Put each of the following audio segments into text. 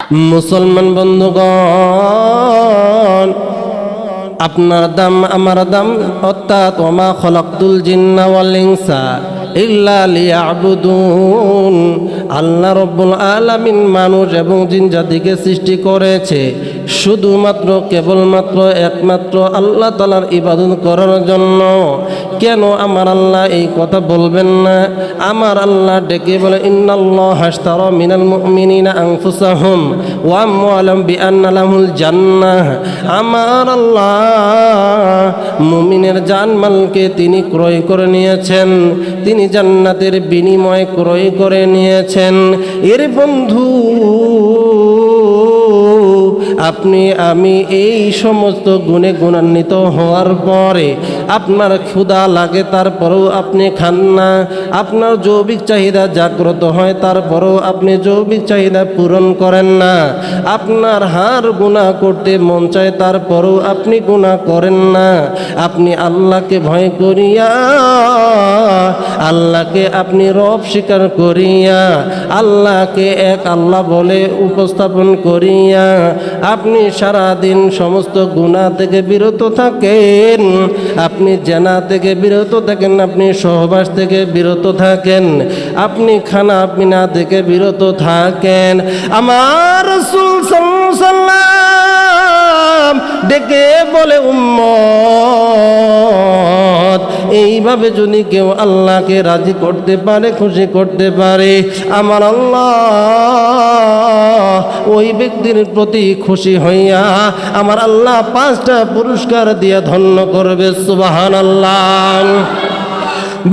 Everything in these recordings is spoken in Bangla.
মুসলমান বন্ধুগণ, আপনার দাম আমার দাম, অর্থাৎ ওমা খলাকতুল জিন্না ওয়াল ইনসা ইল্লা লিয়াবুদুন। আল্লাহ রব্বুল আলামিন মানুষ এবং জিন জাতিকে সৃষ্টি করেছে শুধুমাত্র কেবলমাত্র একমাত্র আল্লাহ তাআলার ইবাদত করার জন্য। কেন আমার আল্লাহ এই কথা বলবেন না? আমার আল্লাহ ডেকে বলে, ইন্নাল্লাহা আশতারা মিনাল মুমিনিনা আনফুসাহুম ওয়া আমওয়ালাহুম বিআন্না লাহুল জান্নাহ। আমার আল্লাহ মুমিনের জানমালকে তিনি ক্রয় করে নিয়েছেন, তিনি জান্নাতের বিনিময়ে ক্রয় করে নিয়েছেন। এর বন্ধু, আপনি আমি এই সমস্ত গুণে গুণান্বিত হওয়ার পরে আপনার ক্ষুধা লাগে, তারপরেও আপনি খান না। আপনার যৌবিক চাহিদা জাগ্রত হয়, তারপরেও আপনি যৌবিক চাহিদা পূরণ করেন না। আপনার হার গুনাহ করতে মন চায়, তারপরেও আপনি গুনাহ করেন না। আপনি আল্লাহকে ভয় করিয়া, আল্লাহকে আপনি রব স্বীকার করিয়া, আল্লাহকে এক আল্লাহ বলে উপস্থাপন করিয়া আপনি সারাদিন সমস্ত গুনাহ থেকে বিরত থাকেন, আপনি জেনা থেকে বিরত থাকেন, আপনি সহবাস থেকে বিরত থাকেন, আপনি খানা পিনা থেকে বিরত থাকেন। আমার রাসূল সাল্লাল্লাহু আলাইহি ওয়াসাল্লাম ডেকে বলে, উম্মত, এইভাবে যদি কেউ আল্লাহকে রাজি করতে পারে, খুশি করতে পারে, আমার আল্লাহ ওই ব্যক্তির প্রতি খুশি হইয়া আমার আল্লাহ 5টা পুরস্কার দিয়ে ধন্য করবে। সুবহানাল্লাহ।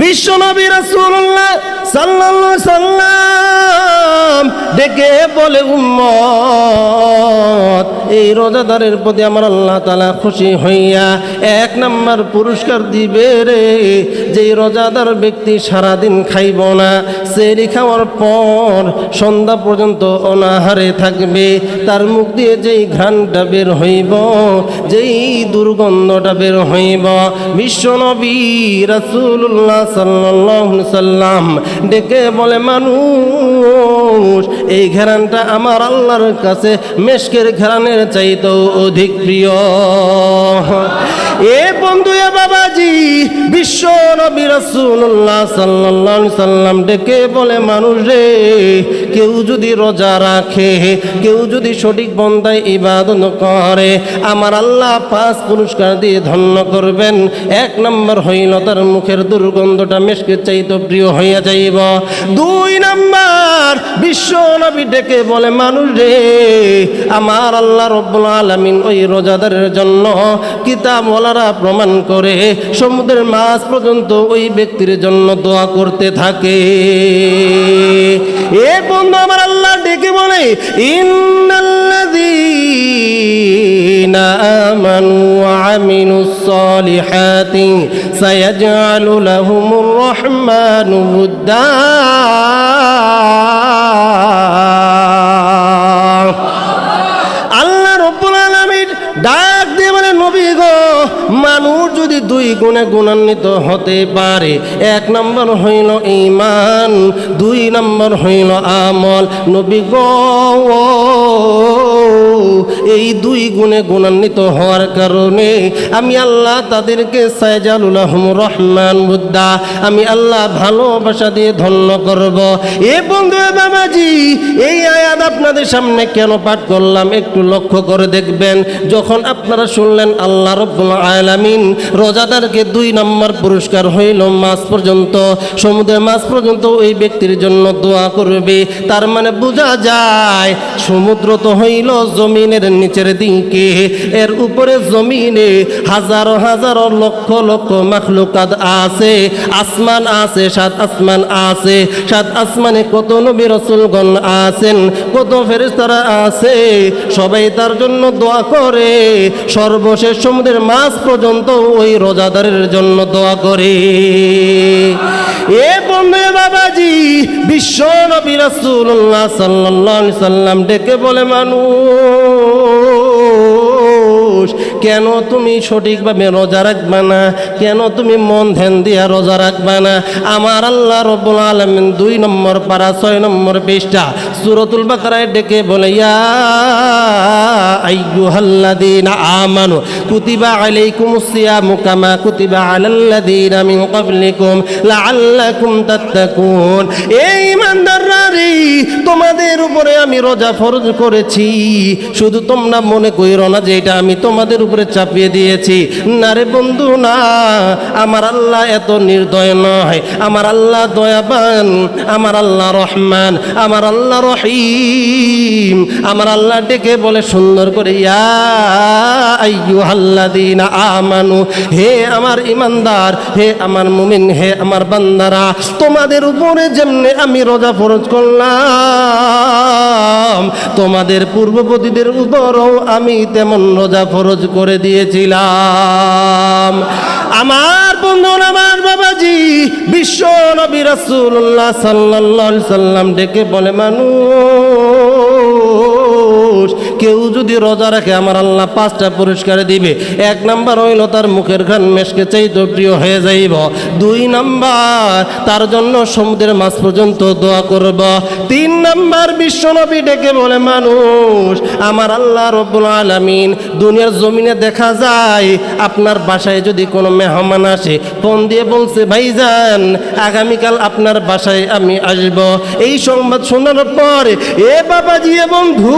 বিশ্বনবী রাসূলুল্লাহ সাল্লাল্লাহু আলাইহি সাল্লাম ডেকে বলে, উম্মত, এই রোজাদারের প্রতি আমার আল্লাহ তাআলা খুশি হইয়া 1 নম্বর পুরস্কার দিবে রে। যেই রোজাদার ব্যক্তি সারাদিন খাইব না, সেহরি খাওয়ার পর সন্ধ্যা পর্যন্ত অনাহারে থাকবে, তার মুখ দিয়ে যেই ঘ্রাণটা বের হইব, যেই দুর্গন্ধটা বের হইব, বিশ্বনবী রাসূলুল্লাহ সাল্লাল্লাহু আলাইহি সাল্লাম ডেকে বলে, মানুষ, এই ঘ্রাণটা আমার আল্লাহর কাছে মেশকের ঘ্রাণের চাইতেও অধিক প্রিয়। এ বন্ধু, এ বাবাজি, বিশ্ব নবী রাসূলুল্লাহ সাল্লাল্লাহু আলাইহি সাল্লাম ডেকে বলে, মানুষ রে, কেউ যদি রোজা রাখে, কেউ যদি সঠিক বন্দায় ইবাদত করে, আমার আল্লাহ 5 পুরস্কার দিয়ে ধন্য করবেন। 1 নম্বর হইল তার মুখের দুর্গন্ধটা মেশকের চাইতে প্রিয় হইয়া যাইব। 2 নম্বর, বিশ্ব নবী ডেকে বলে, মানুষ রে, আমার আল্লাহ রব্বুল আলামিন ওই রোজাদারের জন্য কিতাবওয়ালারা প্রমাণ করে সমুদ্রের মাছ পর্যন্ত ওই ব্যক্তির জন্য দোয়া করতে থাকে। এ বন্ধু, আমার আল্লাহ ডেকে বলে, ইন্নাল্লাযীনা আমানু ওয়া আমিলুস সালিহাতি সায়াজআলু লাহুমুর রাহমানু উদ্দা। আল্লাহ রব্বুল আলামিন ডাক দিয়ে বলে, নবী গো, মানুষ যদি 2 গুণে গুণান্বিত হতে পারে, 1 নম্বর হইল ঈমান, 2 নম্বর হইল আমল। নবী গো, এই 2 গুণে গুণান্বিত হওয়ার কারণে আমি আল্লাহ তাদেরকে সায়াজালু লাহুমুর রহমান বুদ্দা, আমি আল্লাহ ভালোবাসা দিয়ে ধন্য করব। এ বন্ধু, এ বাবাজি, এই আয়াত আপনাদের সামনে কেন পাঠ করলাম একটু লক্ষ্য করে দেখবেন। যখন আপনারা শুনলেন আল্লাহ রব্বুল আলামিন রোজাদারকে 2 নম্বর পুরস্কার হইল মাছ পর্যন্ত, সমুদ্রের মাছ পর্যন্ত ওই ব্যক্তির জন্য দোয়া করবে, তার মানে বোঝা যায় সমুদ্র তো হইল জমিনের নিচের দিকে, এর উপরে জমিনে হাজারো হাজারো লক্ষ লক্ষ মাখলুকাত আছে, আসমান আছে, 7 আসমান আছে, 7 আসমানে কত নবী রাসূলগণ আছেন, কত ফেরেশতারা আছে, সবাই তার জন্য দোয়া করে। সর্বশেষ সমুদ্রের মাছ পর্যন্ত ওই রোজাদারের জন্য দোয়া করে। এ বন্ধু, বাবাজি, বিশ্ব নবী রাসূলুল্লাহ সাল্লাল্লাহু আলাইহি সাল্লাম ডেকে বলে, মানুষ, মানুষ, কেন তুমি সঠিকভাবে রোজা রাখবা না? কেন তুমি মন ধ্যান দিয়া রোজা রাখবা না? আমার আল্লাহ রব্বুল আলামিন 2 নম্বর পারা 6 নম্বর পৃষ্ঠা সূরাতুল বাকারায় ডেকে বলে, ইয়া আইয়ুহাল্লাযীনা আমানু কুতিবা আলাইকুমুস সিয়ামু কামা কুতিবা আলাল্লাযীনা মিন ক্বাবলিকুম লাআল্লাকুম তাত্তাকুন। এই ইমানদাররা রে, তোমাদের উপরে আমি রোজা ফরজ করেছি, শুধু তোমরা মনে কইরো না যে এটা আমি তোমাদের উপরে চাপিয়ে দিয়েছি। না রে বন্ধু, না, আমার আল্লাহ এত নির্দয় নয়। আমার আল্লাহ দয়াবান, আমার আল্লাহ রহমান, আমার আল্লাহ রহিম। আমার আল্লাহ ডেকে বলে সুন্দর করে, ইয়া আইয়ুহাল্লাযীনা আমানু, হে আমার ইমানদার, হে আমার মুমিন, হে আমার বান্দারা, তোমাদের উপরে যেমনে আমি রোজা ফরজ করলাম, তোমাদের পূর্ববর্তীদের উপরও আমি তেমন রোজা ফরজ করে দিয়েছিলাম। আমার বন্ধু, আমার বাবাজি, বিশ্ব নবী রাসূলুল্লাহ সাল্লাল্লাহু আলাইহি সাল্লাম ডেকে বলে, মানুষ কেউ যদি রোজা রাখে আমার আল্লাহ 5টা পুরস্কার দিবে। 1 নাম্বার হইল তার মুখের ঘ্রাণ মেশকে চাইতে প্রিয় হয়ে যাইব। 2 নাম্বার, তার জন্য সমুদ্রের মাছ পর্যন্ত দোয়া করব। 3 নাম্বার, বিশ্ব নবী ডেকে বলে, মানুষ আমার আল্লাহ রব্বুল আলামিন দুনিয়ার জমিনে দেখা যায় আপনার বাসায় যদি কোনো মেহমান আসে, ফোন দিয়ে বলছে, ভাইজান আগামীকাল আপনার বাসায় আমি আসব। এই সংবাদ শোনার পরে, এ বাবাজি এ বন্ধু,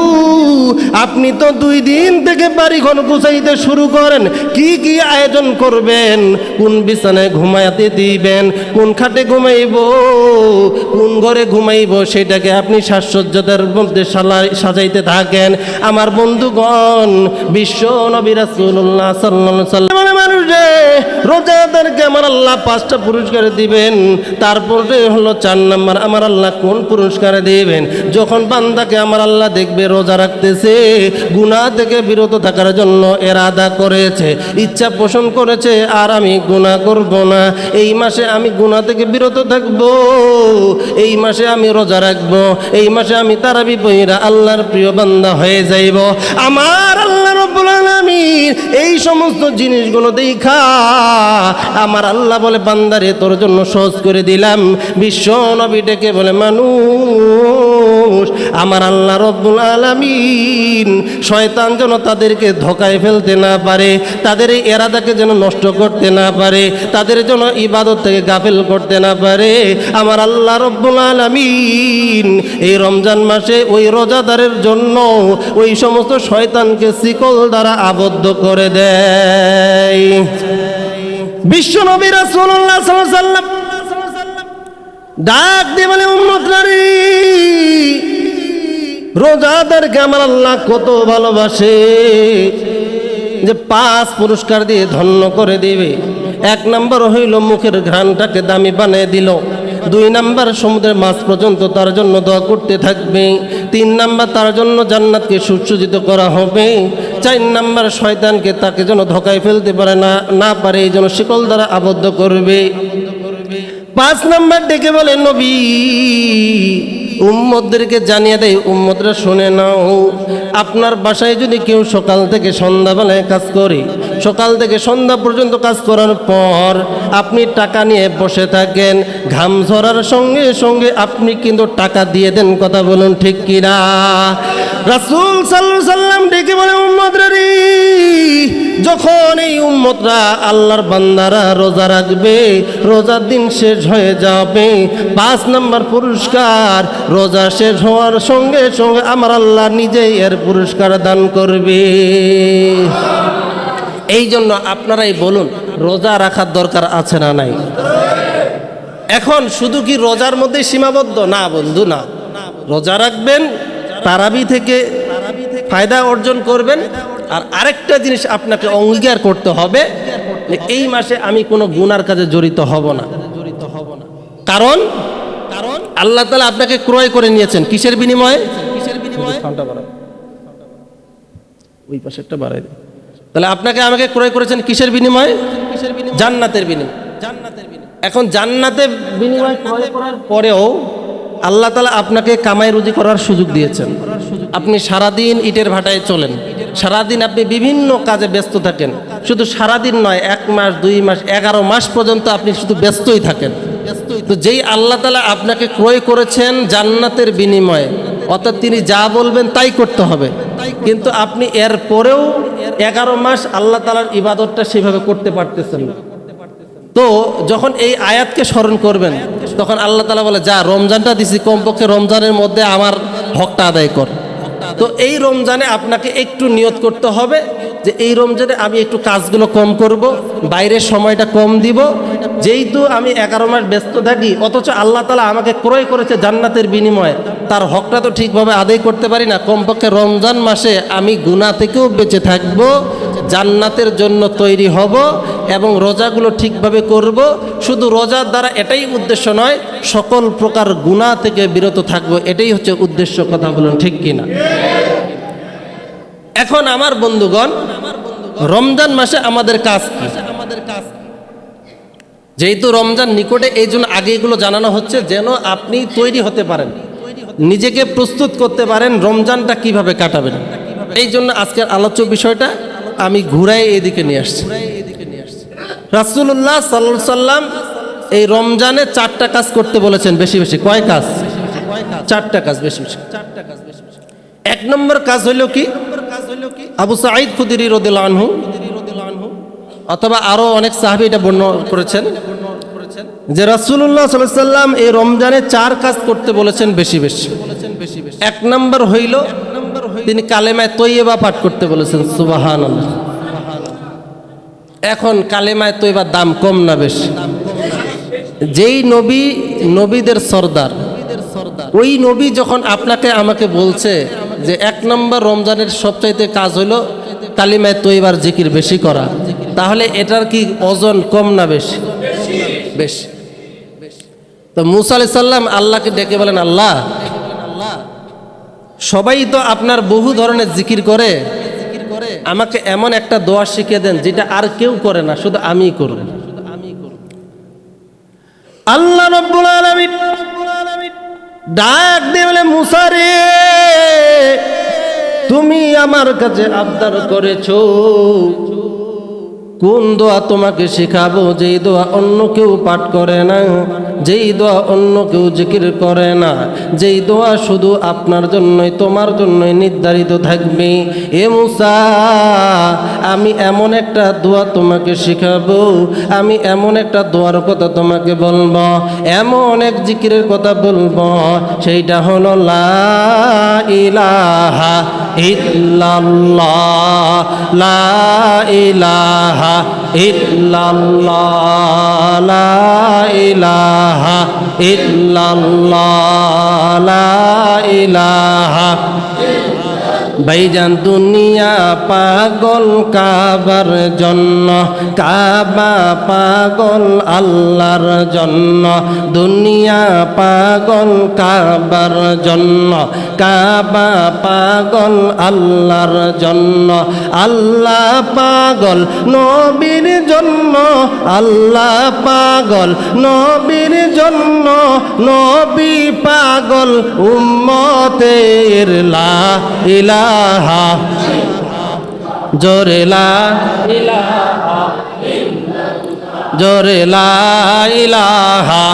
আপনি তো 2 দিন থেকে বাড়িঘর গুছাইতে শুরু করেন। কি কি আয়োজন করবেন, কোন বিছানায় ঘুমাইতে দিবেন, কোন খাটে ঘুমাইব, কোন ঘরে ঘুমাইব, সেটাকে আপনি সাজসজ্জার মধ্যে সাজাইতে থাকেন। আমার বন্ধুগণ, বিশ্ব নবী রাসূলুল্লাহ সাল্লাল্লাহু আলাইহি সাল্লাম মানুষ রে, রোজাদারকে আমার আল্লাহ 5টা পুরস্কার দিবেন। তারপরে হলো 4 নাম্বার, আমার আল্লাহ কোন পুরস্কার দিবেন? যখন বান্দাকে আমার আল্লাহ দেখবে রোজা রাখতেছে, গুনাহ থেকে বিরত থাকার জন্য ইরাদা করেছে, ইচ্ছা পোষণ করেছে, আর আমি গুনাহ করব না, এই মাসে আমি গুনাহ থেকে বিরত থাকব, এই মাসে আমি রোজা রাখব, এই মাসে আমি তারাবি পড়া আল্লাহর প্রিয় বান্দা হয়ে যাইব। আমার আল্লাহ রব্বুল আলামিন এই সমস্ত জিনিসগুলো দেখা আমার আল্লাহ বলে, বান্দারে তোর জন্য সহজ করে দিলাম। বিশ্ব নবী ডেকে বলে, মানুষ আমার আল্লাহ রব্বুল আলামিন শয়তান যেন তাদেরকে ধোকায় ফেলতে না পারে, তাদের এই ইরাদাকে যেন নষ্ট করতে না পারে, তাদের যেন ইবাদত থেকে গাফিল করতে না পারে। আমার আল্লাহ রব্বুল আলামিন এই রমজান মাসে ওই রোজাদারের জন্য ওই সমস্ত শয়তানকে শিকল দ্বারা আবদ্ধ করে দেয়। বিশ্ব নবী রাসূলুল্লাহ সাল্লাল্লাহু আলাইহি ওয়াসাল্লাম ডাক দিয়ে বলে, উম্মতরা রে, রোজাদারকে আমার আল্লাহ কত ভালোবাসে যে 5 পুরস্কার দিয়ে ধন্য করে দিবে। 1 নাম্বার হইল মুখের ঘ্রাণটাকে দামি বানিয়ে দিল। 2 নাম্বার, সমুদ্রের মাছ পর্যন্ত তার জন্য দোয়া করতে থাকবে। 3 নাম্বার, তার জন্য জান্নাতকে সুসজ্জিত করা হবে। 4 নাম্বার, শয়তানকে তাকে যেন ধোকায় ফেলতে পারে না পারে, এই জন্য শিকল দ্বারা আবদ্ধ করবে। 5 নাম্বার ডেকে বলে, নবী উম্মতদেরকে জানিয়ে দেয়, উম্মতরা শুনে নাও, আপনার বাসায় যদি কেউ সকাল থেকে সন্ধ্যাবেলায় কাজ করে, সকাল থেকে সন্ধ্যা পর্যন্ত কাজ করার পর আপনি টাকা নিয়ে বসে থাকেন, ঘাম ঝরার সঙ্গে সঙ্গে আপনি কিন্তু টাকা দিয়ে দেন। কথা বলুন ঠিক কিনা? রাসূল সাল্লাল্লাহু আলাইহি সাল্লাম ডেকে বলে, উম্মতরা রে, যখন এই উম্মতরা আল্লাহর বান্দারা রোজা রাখবে, রোজার দিন শেষ হয়ে যাবে, 5 নাম্বার পুরস্কার, রোজা শেষ হওয়ার সঙ্গে সঙ্গে আমার আল্লাহ নিজেই এর পুরস্কার দান করবে। এই জন্য আপনারাই বলুন, রোজা রাখার দরকার আছে না নাই? এখন শুধু কি রোজার মধ্যে সীমাবদ্ধ? না বন্ধু, না। রোজা রাখবেন, তারাবি থেকে ফায়দা অর্জন করবেন। আর আরেকটা জিনিস আপনাকে অঙ্গীকার করতে হবে যে এই মাসে আমি কোনো গুনার কাজে জড়িত হব না। কারণ আল্লাহ তাআলা আপনাকে ক্রয় করে নিয়েছেন কিসের বিনিময়ে? ওই পাশে একটা বাড়াই দেন। তাহলে আপনাকে আমাকে ক্রয় করেছেন কিসের বিনিময়ে? জান্নাতের বিনিময়ে। এখন জান্নাতের বিনিময়ে ক্রয় করার পরেও আল্লাহ তাআলা আপনাকে কামাই রুজি করার সুযোগ দিয়েছেন। আপনি সারাদিন ইটের ভাটায় চলেন, সারাদিন আপনি বিভিন্ন কাজে ব্যস্ত থাকেন, শুধু সারাদিন নয়, 1 মাস 2 মাস 11 মাস পর্যন্ত আপনি শুধু ব্যস্তই থাকেন। তো যেই আল্লাহ তাআলা আপনাকে ক্রয় করেছেন জান্নাতের বিনিময়ে, অর্থাৎ তিনি যা বলবেন তাই করতে হবে, কিন্তু আপনি এর পরেও 11 মাস আল্লাহ তাআলার ইবাদতটা সেভাবে করতে পারতেছেন না। তো যখন এই আয়াতকে স্মরণ করবেন তখন আল্লাহ তাআলা বলে, যা রমজানটা দিছি, কমপক্ষে রমজানের মধ্যে আমার হকটা আদায় কর। তো এই রমজানে আপনাকে একটু নিয়ত করতে হবে যে এই রমজানে আমি একটু কাজগুলো কম করব, বাইরের সময়টা কম দিব। যেহেতু আমি 11 মাস ব্যস্ত থাকি, অথচ আল্লাহ তাআলা আমাকে ক্রয় করেছে জান্নাতের বিনিময়ে, তার হকটা তো ঠিকভাবে আদায় করতে পারি না। কমপক্ষে রমজান মাসে আমি গুনাহ থেকেও বেঁচে থাকব, জান্নাতের জন্য তৈরি হব এবং রোজাগুলো ঠিকভাবে করব। শুধু রোজার দ্বারা এটাই উদ্দেশ্য নয়, সকল প্রকার গুনাহ থেকে বিরত থাকব, এটাই হচ্ছে উদ্দেশ্য। কথা বলুন ঠিক কিনা? এখন আমার বন্ধুগণ, রমজান মাসে আমাদের কাজ কি? যেহেতু রমজান নিকটে, এই জন্য আগে এগুলো জানানো হচ্ছে যেন আপনি তৈরি হতে পারেন, নিজেকে প্রস্তুত করতে পারেন রমজানটা কিভাবে কাটাবেন। এই জন্য আজকের আলোচ্য বিষয়টা আমি ঘুরাই এদিকে নিয়ে আসছি। রাসূলুল্লাহ সাল্লাল্লাহু আলাইহি সাল্লাম এই রমজানে 4টা কাজ করতে বলেছেন, বেশি বেশি। কয় কাজ? 4টা কাজ, বেশি বেশি। 1 নম্বর কাজ হইল কি? আবু সাঈদ খুদরি রাদিয়াল্লাহু আনহু অথবা আরো অনেক সাহাবী এটা বর্ণনা করেছেন যে রাসূলুল্লাহ সাল্লাল্লাহু আলাইহি সাল্লাম এই রমজানে 4 কাজ করতে বলেছেন বেশি বেশি। 1 নম্বর হইল তিনি কালেমায়ে তৈয়বা পাঠ করতে বলেছেন। সুবহানাল্লাহ। এখন কালেমায়ে তৈয়বার দাম কম না বেশি? যেই নবী নবীদের সর্দার, ওই নবী যখন আপনাকে আমাকে বলছে যে 1 নম্বর রমজানের সবচাইতে কাজ হলো কালিমায়ে তৈয়বার জিকির বেশি করা, তাহলে এটার কি ওজন কম না বেশি? বেশি। তো মুসা আলাইহিস সালাম আল্লাহকে ডেকে বলেন, আল্লাহ, সবাই তো আপনার বহু ধরনের জিকির করে, আমাকে এমন একটা দোয়া শিখিয়ে দেন যেটা আর কেউ করে না, শুধু আমিই করব। আল্লাহ রাব্বুল আলামিন ডাক দিয়ে বলে, মুসা রে, তুমি আমার কাছে আবদার করেছো, কোন দোয়া তোমাকে শেখাবো, যেই দোয়া অন্য কেউ পাঠ করে না, যেই দোয়া অন্য কেউ জিকির করে না, যেই দোয়া শুধু আপনার জন্যই, তোমার জন্যই নির্ধারিত থাকবে। এ মুসা, আমি এমন একটা দোয়া তোমাকে শেখাবো, আমি এমন একটা দোয়ার কথা তোমাকে বলবো, এমন এক জিকিরের কথা বলবো, সেইটা হলো লা ইলাহা ইল্লাল্লাহ, লা ইলাহা ইল্লাল্লাহ, লা ইলাহা ইল্লাল্লাহ, লা ইলাহা। ভাইজান দুনিয়া পাগল কাবার জন্য, কাবা পাগল আল্লাহর জন্য, দুনিয়া পাগল কাবার জন্য, কাবা পাগল আল্লাহর জন্য, আল্লাহ পাগল নবীর জন্য, আল্লাহ পাগল নবীর জন্য, নবী পাগল উম্মতের। লা ইলাহা, জোরে লা ইলাহা, জোরে লা ইলাহা,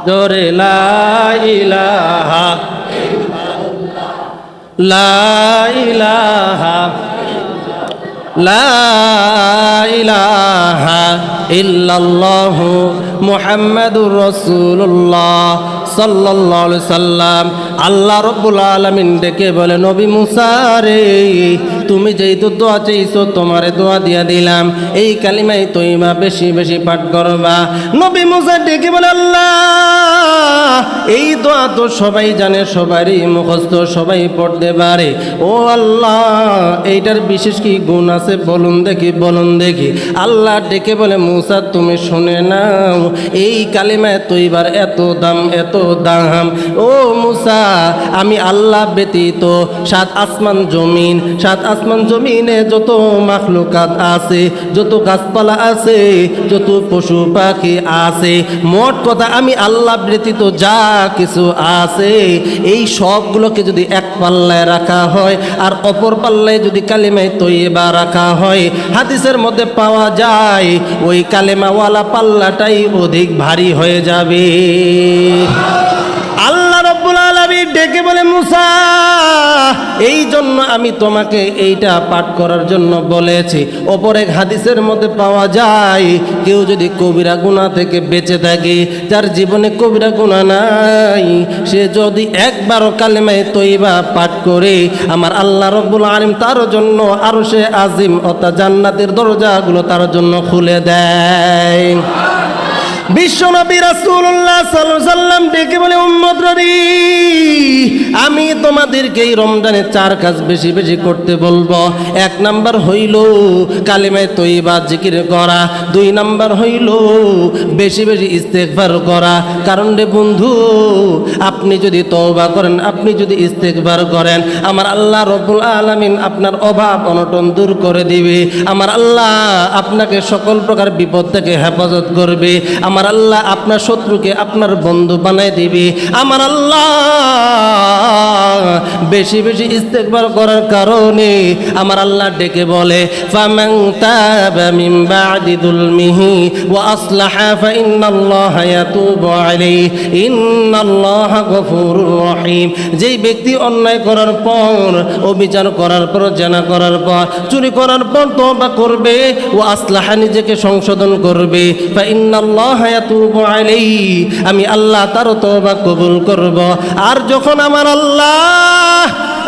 জোরে লা ইলাহা, লা ইলাহা, লা ইলাহা ইল্লাল্লাহু মুহাম্মাদুর রাসূলুল্লাহ সাল্লাল্লাহু আলাইহি সাল্লাম। আল্লাহ রাব্বুল আলামিন ডেকে বলে, নবী মুসা রে, তুমি যেহেতু দোয়া চাইছো, তোমারে দোয়া দিয়া দিলাম, এই কালিমায়ে তৈয়বা বেশি বেশি পাঠ করবা। নবী মুসা ডেকে বলে, আল্লাহ, এই দোয়া তো সবাই জানে, সবারই মুখস্থ, সবাই পড়তে পারে। ও আল্লাহ, এইটার বিশেষ কি গুণ আছে বলুন দেখি, বলুন দেখি। আল্লাহ ডেকে বলে, মুসা তুমি শুনে নাও, এই কালিমায়ে তৈয়বার এত দাম, এত দাম। ও মুসা, আমি আল্লাহ ব্যতীত 7 আসমান জমিন, 7 আসমান জমিনে যত মাখলুকাত আছে, যত গাছপালা আছে, যত পশু পাখি আছে, মোট কথা আমি আল্লাহ ব্যতীত যা কিছু আছে, এই সবগুলোকে যদি এক পাল্লায় রাখা হয় আর অপর পাল্লায় যদি কালেমায়ে তৈয়বা রাখা হয়, হাদিসের মধ্যে পাওয়া যায় ওই কালেমাওয়ালা পাল্লাটাই অধিক ভারী হয়ে যাবে। আল্লাহ রাব্বুল আলামিন ডেকে বলে, মুসা, এই জন্য আমি তোমাকে এইটা পাঠ করার জন্য বলেছি। অপর এক হাদিসের মধ্যে পাওয়া যায়, কেউ যদি কবিরা গুনাহ থেকে বেঁচে থাকে, যার জীবনে কবিরা গুনাহ নাই, সে যদি একবারও কালেমায়ে তৈয়বা পাঠ করে, আমার আল্লাহ রাব্বুল আলামিন তার জন্য আরশে আজিম অর্থাৎ জান্নাতের দরজাগুলো তার জন্য খুলে দেয়। বিশ্বনবী রাসূলুল্লাহ সাল্লাল্লাহু আলাইহি সাল্লাম ডেকে বলে, উম্মতরা, আমি তোমাদেরকে এই রমজানে 4 কাজ বেশি বেশি করতে বলবো। 1 নাম্বার হইল কালেমায়ে তৈয়বা জিকির করা, 2 নাম্বার হইল বেশি বেশি ইস্তেগফার করা। কারণ রে বন্ধু, আপনি যদি তওবা করেন, আপনি যদি ইস্তেগফার করেন, আমার আল্লাহ রব্বুল আলামিন আপনার অভাব অনটন দূর করে দিবে। আমার আল্লাহ আপনাকে সকল প্রকার বিপদ থেকে হেফাজত করবে। আমার আল্লাহ আপনার শত্রুকে আপনার বন্ধু বানায় দিবে। আমার আল্লাহ বেশি বেশি ইস্তেগফার করার কারণে আমার আল্লাহ ডেকে বলে, ফামান তাবা মিন বাদি যুলমিহি ওয়া আসলাহা ফাইন্নাল্লাহা ইয়াতুবু আলাইহি ইন্নাল্লাহা গফুরুর রহিম। যেই ব্যক্তি অন্যায় করার পর, অবিচার করার পর, জেনা করার পর, চুরি করার পর তওবা করবে, ও আসলাহা নিজেকে সংশোধন করবে, ফাইন্নাল্লাহা ইয়াতুবু আলাইহি, আমি আল্লাহ তার তওবা কবুল করব। আর যখন আমার আল্লাহ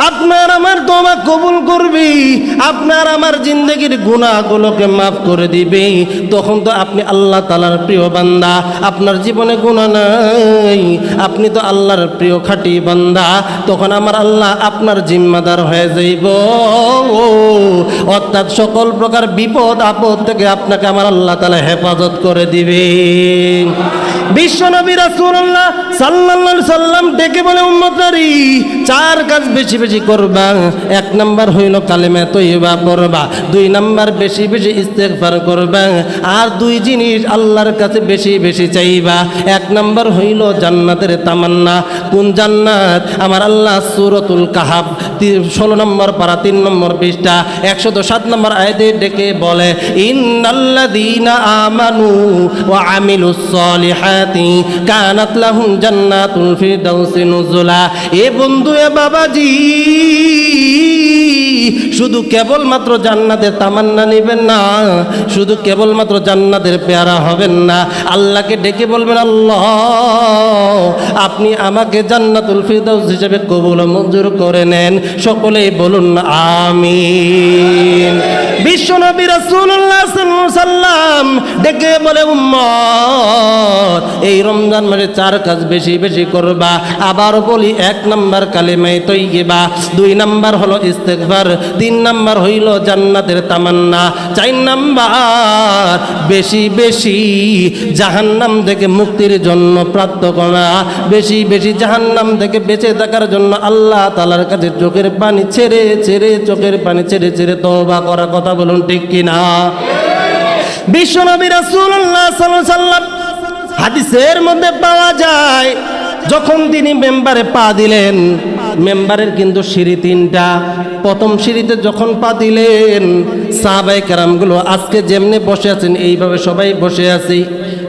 আপনার আমার তওবা কবুল করবে, আপনার আমার জিন্দেগির গুনাহগুলোকে মাফ করে দিবে, তখন তো আপনি আল্লাহ তাআলার প্রিয় বান্দা। আপনার জীবনে গুনাহ নাই, আপনি তো আল্লাহর প্রিয় খাঁটি বান্দা। তখন আমার আল্লাহ আপনার জিম্মাদার হয়ে যাইব, অর্থাৎ সকল প্রকার বিপদ আপদ থেকে আপনাকে আমার আল্লাহ তাআলা হেফাজত করে দিবে। বিশ্বনবী রাসূলুল্লাহ সাল্লাল্লাহু আলাইহি সাল্লাম ডেকে বলে, উম্মতরা, 4 কাজ বেশি বেশি করবা। 1 নাম্বার হইল কালেমা তৈয়বা পড়বা, 2 নাম্বার বেশি বেশি ইস্তেগফার করবা, আর 2 জিনিস আল্লাহর কাছে বেশি বেশি চাইবা। 1 নাম্বার হইল জান্নাতের তামান্না। কোন জান্নাত? আমার আল্লাহ সূরাতুল কাহাফ 16 নম্বর পারা 3 নম্বর পৃষ্ঠা 107 নম্বর আয়াতে ডেকে বলে, ইন্নাল্লাযীনা আমানু ওয়া আমিলুস সলিহাতি কানাত লাহুম জান্নাতুল ফিরদাউসি নুজুলা। এ বন্ধু, এ বাবাজি, শুধু কেবলমাত্র জান্নাতের তামান্না নেবেন না, শুধু কেবলমাত্র জান্নাতের পেয়ারা হবেন না, আল্লাহকে ডেকে বলবেন, আল্লাহ আপনি আমাকে জান্নাতুল ফিরদাউস হিসেবে কবুল মঞ্জুর করে নেন। সকলেই বলুন আমিন। বিশ্বনবী রাসূলুল্লাহ সাল্লাল্লাহু আলাইহি সাল্লাম ডেকে বলে, উম্মত, এই রমজান মাসে 4 কাজ বেশি বেশি করবা। আবার বলি, 1 নাম্বার কালেমায়ে তৈয়বা, 2 নাম্বার হলো ইস্তেগফার, 3 নাম্বার হইল জান্নাতের তামান্না, 4 নাম্বার বেশি বেশি জাহান্নাম থেকে মুক্তির জন্য প্রার্থনা, বেশি বেশি জাহান্নাম থেকে বেঁচে থাকার জন্য আল্লাহ তাআলার কাছে চোখের পানি ছেড়ে ছেড়ে, চোখের পানি ছেড়ে ছেড়ে তওবা করা। কথা বলুন ঠিক কিনা? বিশ্বনবী রাসূলুল্লাহ সাল্লাল্লাহু আলাইহি সাল্লাম হাদিসের মধ্যে পাওয়া যায়, যখন তিনি মেম্বারে পা দিলেন, মেম্বারের কিন্তু সিঁড়ি 3টা। প্রথম সিঁড়িতে যখন পা দিলেন, সাহাবায়ে কেরামগুলো আজকে যেমনি বসে আছেন এইভাবে সবাই বসে আছি।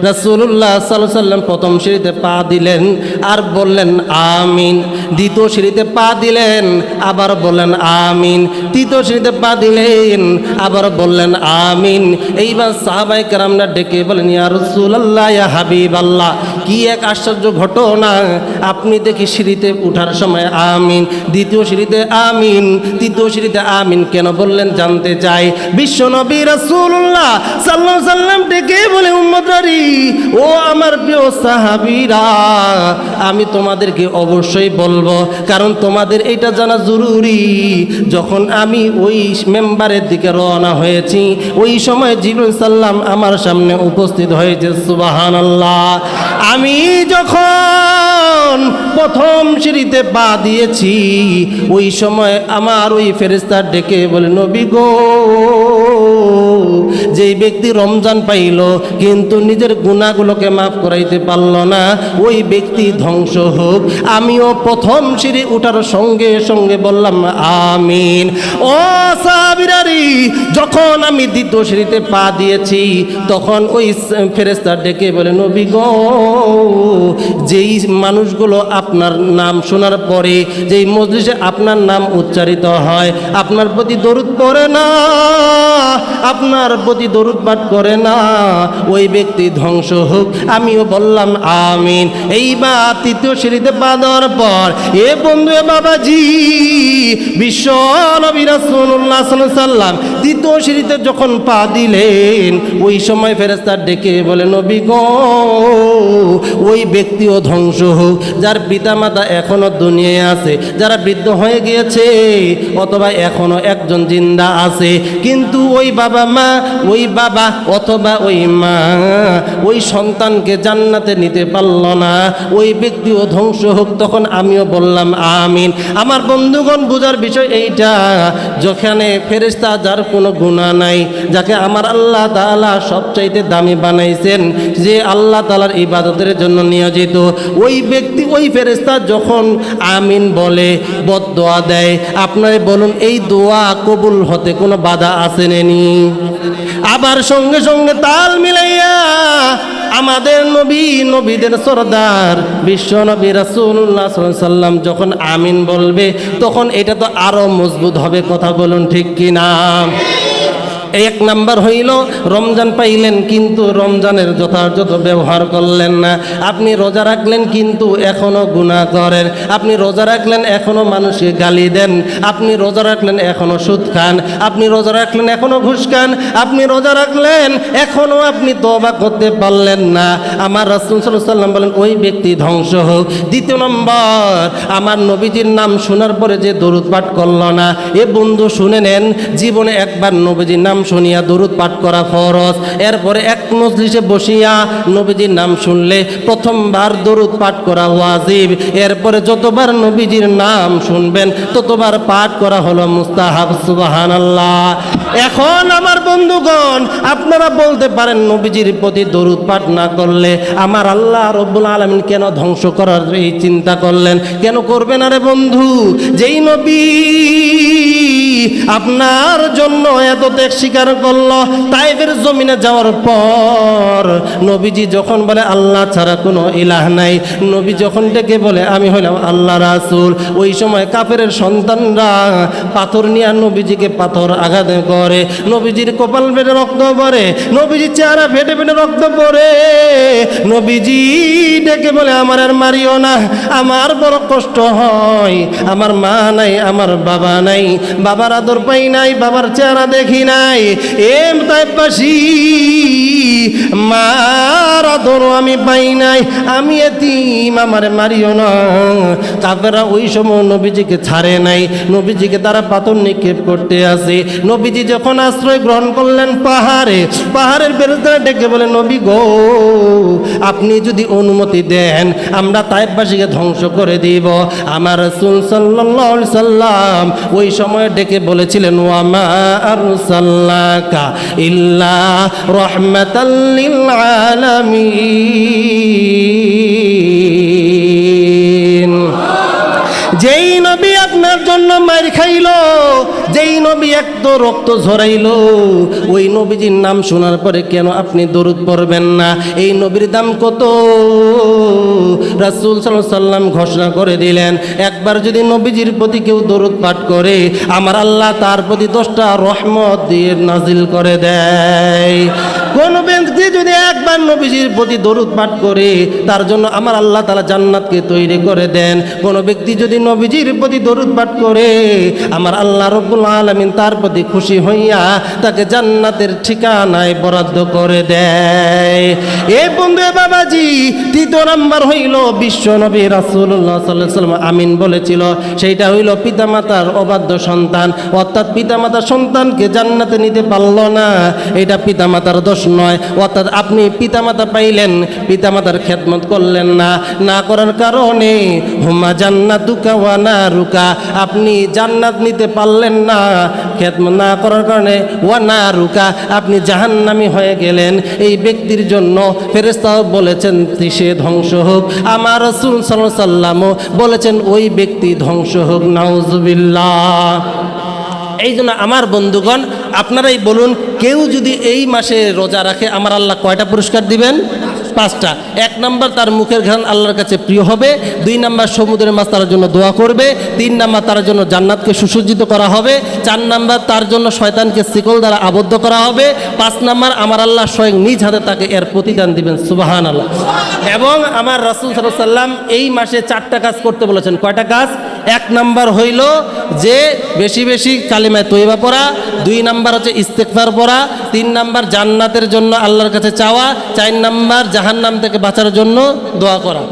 রাসূলুল্লাহ সাল্লাল্লাহু আলাইহি সাল্লাম প্রথম সিঁড়িতে পা দিলেন আর বললেন আমিন। দ্বিতীয় সিঁড়িতে পা দিলেন, আবার বললেন আমিন। তৃতীয় সিঁড়িতে পা দিলেন, আবার বললেন আমিন। এইবার সাহাবায়ে কেরামরা ডেকে বলেন, ইয়া রাসূলুল্লাহ, ইয়া হাবিবাল্লাহ, কি এক আশ্চর্য ঘটনা! আপনি দেখি সিঁড়িতে ওঠার সময় আমিন, দ্বিতীয় সিঁড়িতে আমিন, তৃতীয় সিঁড়িতে আমিন কেন বললেন জানতে চাই। বিশ্বনবী রাসূলুল্লাহ সাল্লাল্লাহু আলাইহি সাল্লাম ডেকে বলে, উম্মতরা, ও আমার প্রিয় সাহাবীরা, আমি তোমাদেরকে অবশ্যই বলবো, কারণ তোমাদের এটা জানা জরুরি। যখন আমি ওই মেম্বারের দিকে রওনা হয়েছি, ওই সময় জিবরিল সাল্লাম আমার সামনে উপস্থিত হয়েছে। সুবহানাল্লাহ। আমি যখন প্রথম সিঁড়িতে পা দিয়েছি, ওই সময় আমার ওই ফেরেশতা ডেকে বলে, নবী গো, যেই ব্যক্তি রমজান পাইল কিন্তু নিজের গুনাহগুলোকে মাফ করাইতে পারল না, ওই ব্যক্তি ধ্বংস হোক। আমিও প্রথম সিঁড়ি উঠার সঙ্গে সঙ্গে বললাম আমিন। ও সাহাবীরারি, যখন আমি দ্বিতীয় সিঁড়িতে পা দিয়েছি তখন ওই ফেরেশতা ডেকে বলে, নবী গো, যেই মানুষগুলো আপনার নাম শোনার পরে যেই মজলিসে আপনার নাম উচ্চারিত হয়, আপনার প্রতি দরুদ পড়ে না, আপনার প্রতি দরুদ পাঠ করে না, ওই ব্যক্তি ধ্বংস হোক। আমিও বললাম আমিন। এইবার তৃতীয় সিঁড়িতে পা দেওয়ার পর এ বন্ধু এ বাবাজি, বিশ্ব নবী রাসূলুল্লাহ সাল্লাল্লাহু আলাইহি সাল্লাম তৃতীয় সিঁড়িতে যখন পা দিলেন, ওই সময় ফেরেশতা ডেকে বলে, নবী গো, ওই ব্যক্তিও ধ্বংস হোক যার পিতামাতা এখনো দুনিয়ায় আছে, যারা বৃদ্ধ হয়ে গিয়েছে অথবা এখনো একজন জিন্দা আছে, কিন্তু ওই বাবা মা, ওই বাবা অথবা ওই মা ওই সন্তানকে জান্নাতে নিতে পারল না, ওই ব্যক্তিও ধ্বংস হোক। তখন আমিও বললাম আমিন। আমার বন্ধুগণ, বোঝার বিষয় এইটা, যেখানে ফেরেশতা যার কোনো গুনাহ নাই, যাকে আমার আল্লাহ তাআলা সবচাইতে দামি বানাইছেন, যে আল্লাহ তাআলার ইবাদতের জন্য নিয়োজিত, ওই ব্যক্তি, ওই ফেরেশতা যখন আমিন বলে, বদদোয়া দেয়, আপনারা বলুন এই দোয়া কবুল হতে কোনো বাধা আছে নেনি? আবার সঙ্গে সঙ্গে তাল মিলাইয়া আমাদের নবী, নবীদের সরদার বিশ্ব নবী রাসূলুল্লাহ সাল্লাল্লাহু আলাইহি সাল্লাম যখন আমিন বলবে, তখন এটা তো আরো মজবুত হবে। কথা বলুন ঠিক কিনা? এক নাম্বার হইল, রমজান পাইলেন কিন্তু রমজানের যথাযথ ব্যবহার করলেন না। আপনি রোজা রাখলেন কিন্তু এখনো গুনাহ করেন, আপনি রোজা রাখলেন এখনো মানুষকে গালি দেন, আপনি রোজা রাখলেন এখনো সুদ খান, আপনি রোজা রাখলেন এখনো ঘুষ খান, আপনি রোজা রাখলেন এখনো আপনি তওবা করতে পারলেন না। আমার রাসূল সাল্লাল্লাহু আলাইহি সাল্লাম বলেন, ওই ব্যক্তি ধ্বংস হোক। দ্বিতীয় নম্বর, আমার নবীজির নাম শোনার পরে যে দরুদ পাঠ করল না, এ বন্ধু শুনে নেন, জীবনে একবার নবীজির নাম শুনিয়া দরুদ পাঠ করা ফরজ। এরপরে এক মজলিসে বসিয়া নবীজির নাম শুনলে প্রথমবার দরুদ পাঠ করা ওয়াজিব। এরপরে যতবার নবীজির নাম শুনবেন ততবার পাঠ করা হলো মুস্তাহাব। সুবহানাল্লাহ। এখন আমার বন্ধুগণ, আপনারা বলতে পারেন, নবীজির প্রতি দরুদ পাঠ না করলে আমার আল্লাহ রব্বুল আলামিন কেন ধ্বংস করার এই চিন্তা করলেন? কেন করবেন? আরে বন্ধু, যেই নবী আপনার জন্য এত ত্যাগ স্বীকার করলো, তাইফের জমিনে যাওয়ার পর নবীজি যখন বলে আল্লাহ ছাড়া কোনো ইলাহ নাই, নবী যখন ডেকে বলে আমি হইলাম আল্লাহ রাসূল, ওই সময় কাফেরের সন্তানরা পাথর নিয়ে নবীজিকে পাথর আঘাত করে, নবীজির কপাল ফেটে রক্ত পড়ে, নবীজির চেহারা ফেটে ফেটে রক্ত পড়ে। নবীজি ডেকে বলে আমার আর মারিও না, আমার বড় কষ্ট হয়, আমার মা নাই, আমার বাবা নাই, বাবার আদর পাই নাই, বাবার চেহারা দেখি নাই, এম তাইবাসী মার আদর আমি পাই নাই, আমি এতিম, আমার মারিও না। কাফেররা ওই সময় নবীজিকে ছাড়ে নাই, নবীজিকে তারা পাথর নিক্ষেপ করতে আসে। নবীজি যখন আশ্রয় গ্রহণ করলেন পাহাড়ে, পাহাড়ের ফেরেশতারা ডেকে বলে নবী গো, আপনি যদি অনুমতি দেন আমরা তাইফবাসীকে ধ্বংস করে দিব। আমার রাসূল সাল্লাল্লাহু আলাইহি সাল্লাম ওই সময় ডেকে বলেছিলেন ওয়া মা আরসালনাকা ইল্লা রাহমাতাল লিল আলামিন। যেই নবী আপনার জন্য মার খাইলো, যেই নবী একটু রক্ত ঝরাইলো, ওই নবীজির নাম শোনার পরে কেন আপনি দরুদ পড়বেন না? এই নবীর দাম কত? রাসূল সাল্লাল্লাহু আলাইহি সাল্লাম ঘোষণা করে দিলেন, একবার যদি নবীজির প্রতি কেউ দরুদ পাঠ করে আমার আল্লাহ তার প্রতি 10টা রহমত দিয়ে নাজিল করে দেয়। কোন ব্যক্তি যদি একবার নবীজির প্রতি দরুদ পাঠ করে তার জন্য আমার আল্লাহ তাআলা জান্নাতকে তৈরি করে দেন। কোন ব্যক্তি যদি নবীজির প্রতি দরুদ পাঠ করে আমার আল্লাহ রব্বুল আলামিন তার প্রতি খুশি হইয়া তাকে জান্নাতের ঠিকানায় বরাদ্দ করে দেয়। এই বন্ধু বাবাজি, তৃতীয় নাম্বার হইল বিশ্ব নবী রাসূলুল্লাহ সাল্লাল্লাহু আলাইহি ওয়াসাল্লাম আমিন বলেছিল, সেইটা হইল পিতামাতার অবাধ্য সন্তান, অর্থাৎ পিতামাতার সন্তানকে জান্নাতে নিতে পারল না, এটা পিতামাতার দোষ নয়। অর্থাৎ আপনি পিতামাতা পাইলেন, পিতামাতার খেদমত করলেন না, না করার কারণে হুমা জান্নাতুকা ওয়া নারুকা, আপনি জান্নাত নিতে পারলেন না, খেদমত না করার কারণে ওয়া নারুকা, আপনি জাহান্নামী হয়ে গেলেন। এই ব্যক্তির জন্য ফেরেশতাও বলেছেন সে ধ্বংস হোক, আমার রাসূল সাল্লাল্লাহু আলাইহি সাল্লামও বলেছেন ওই ব্যক্তি ধ্বংস হোক। নাউজুবিল্লাহ। এই জন্য আমার বন্ধুগণ, আপনারাই বলুন, কেউ যদি এই মাসে রোজা রাখে আমার আল্লাহ কয়টা পুরস্কার দিবেন? 5টা। 1 নাম্বার, তার মুখের ঘ্রাণ আল্লাহর কাছে প্রিয় হবে। 2 নাম্বার, সমুদ্রের মাছ তার জন্য দোয়া করবে। 3 নাম্বার, তার জন্য জান্নাতকে সুসজ্জিত করা হবে। 4 নাম্বার, তার জন্য শয়তানকে শিকল দ্বারা আবদ্ধ করা হবে। 5 নাম্বার, আমার আল্লাহ স্বয়ং নিজ হাতে তাকে এর প্রতিদান দিবেন। সুবহানাল্লাহ। এবং আমার রাসূল সাল্লাল্লাহু আলাইহি সাল্লাম এই মাসে 4টা কাজ করতে বলেছেন। কয়টা কাজ? 1 নাম্বার হইল যে বেশি বেশি কালিমায়ে তয়্যিবা পড়া। 2 নাম্বার হচ্ছে ইস্তেগফার পড়া। 3 নাম্বার, জান্নাতের জন্য আল্লাহর কাছে চাওয়া। 4 নাম্বার, জাহান্নাম থেকে বাঁচার জন্য দোয়া করা।